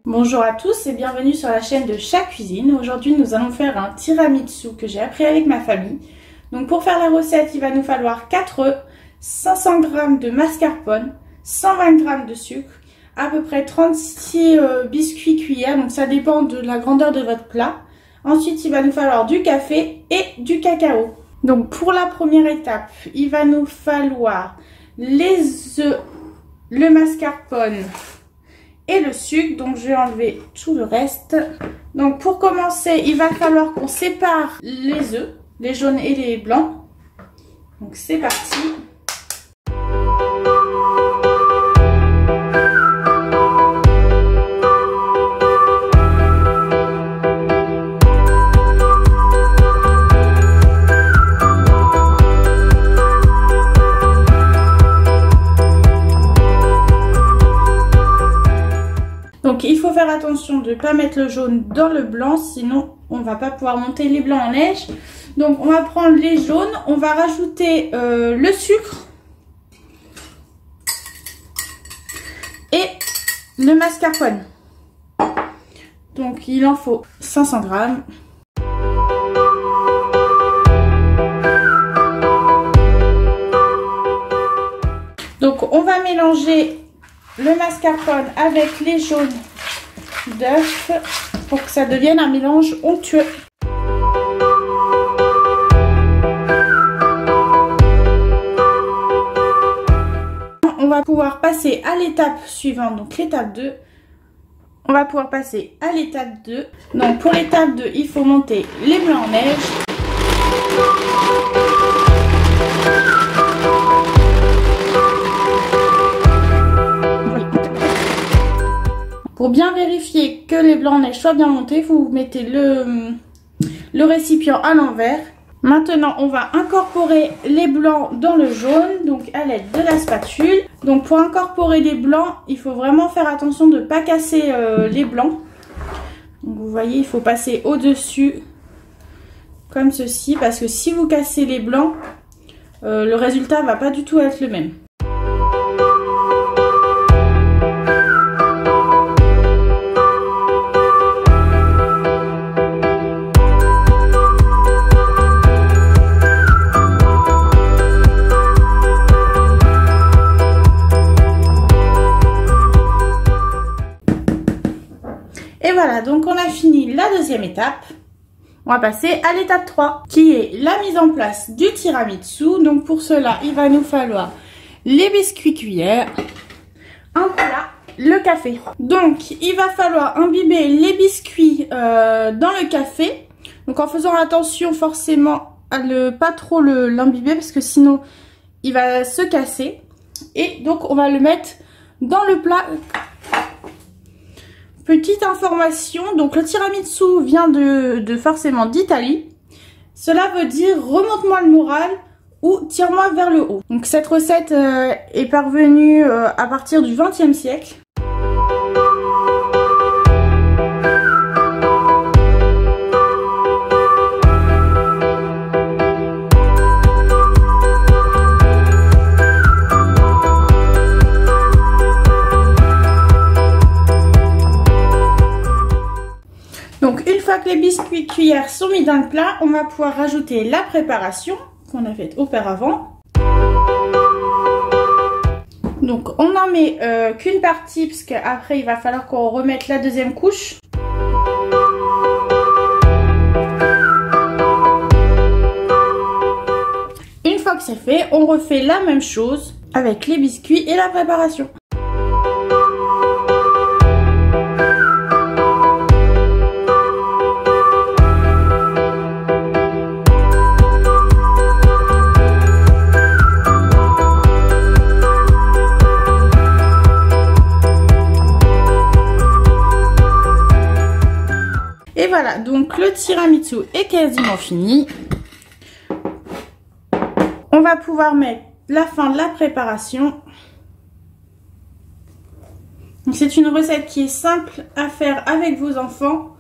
Bonjour à tous et bienvenue sur la chaîne de Chat Cuisine. Aujourd'hui nous allons faire un tiramisu que j'ai appris avec ma famille. Donc pour faire la recette il va nous falloir 4 œufs, 500 g de mascarpone, 120 g de sucre, à peu près 36 biscuits cuillères, donc ça dépend de la grandeur de votre plat. Ensuite il va nous falloir du café et du cacao. Donc pour la première étape il va nous falloir les œufs, le mascarpone et le sucre. Donc je vais enlever tout le reste. Donc pour commencer il va falloir qu'on sépare les œufs, les jaunes et les blancs. Donc c'est parti. Donc il faut faire attention de ne pas mettre le jaune dans le blanc, sinon on va pas pouvoir monter les blancs en neige. Donc on va prendre les jaunes, on va rajouter le sucre et le mascarpone. Donc il en faut 500 g. Donc on va mélanger le mascarpone avec les jaunes d'œufs pour que ça devienne un mélange onctueux. On va pouvoir passer à l'étape suivante, donc l'étape 2. On va pouvoir passer à l'étape 2. Donc pour l'étape 2, il faut monter les blancs en neige. Pour bien vérifier que les blancs en neige soient bien montés, vous mettez le récipient à l'envers. Maintenant, on va incorporer les blancs dans le jaune, donc à l'aide de la spatule. Donc pour incorporer les blancs, il faut vraiment faire attention de ne pas casser les blancs. Donc, vous voyez, il faut passer au-dessus comme ceci, parce que si vous cassez les blancs, le résultat ne va pas du tout être le même. Et voilà, donc on a fini la deuxième étape. On va passer à l'étape 3, qui est la mise en place du tiramisu. Donc pour cela, il va nous falloir les biscuits cuillères, un plat, le café. Donc il va falloir imbiber les biscuits dans le café. Donc en faisant attention forcément à ne pas trop l'imbiber, parce que sinon il va se casser. Et donc on va le mettre dans le plat. Petite information, donc le tiramisu vient forcément d'Italie. Cela veut dire remonte-moi le moral ou tire-moi vers le haut. Donc cette recette est parvenue à partir du XXe siècle. Donc une fois que les biscuits cuillères sont mis dans le plat, on va pouvoir rajouter la préparation qu'on a faite auparavant. Donc on n'en met qu'une partie, parce qu'après il va falloir qu'on remette la deuxième couche. Une fois que c'est fait, on refait la même chose avec les biscuits et la préparation. Et voilà, donc le tiramisu est quasiment fini. On va pouvoir mettre la fin de la préparation. C'est une recette qui est simple à faire avec vos enfants.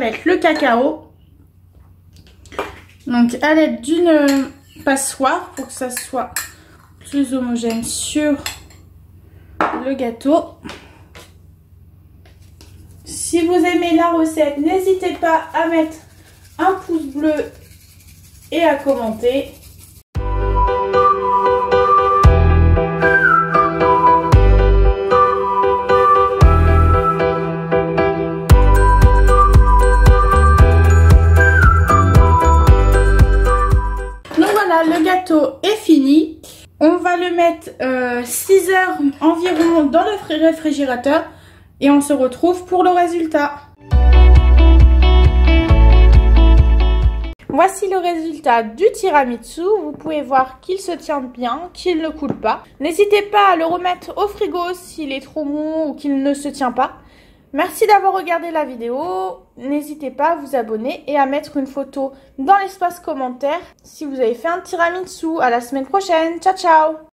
mettre le cacao. Donc à l'aide d'une passoire pour que ça soit plus homogène sur le gâteau. Si vous aimez la recette, n'hésitez pas à mettre un pouce bleu et à commenter. Donc voilà, le gâteau est fini. On va le mettre 6 heures environ dans le réfrigérateur et on se retrouve pour le résultat. Voici le résultat du tiramisu. Vous pouvez voir qu'il se tient bien, qu'il ne coule pas. N'hésitez pas à le remettre au frigo s'il est trop mou ou qu'il ne se tient pas. Merci d'avoir regardé la vidéo. N'hésitez pas à vous abonner et à mettre une photo dans l'espace commentaire si vous avez fait un tiramisu. À la semaine prochaine. Ciao, ciao!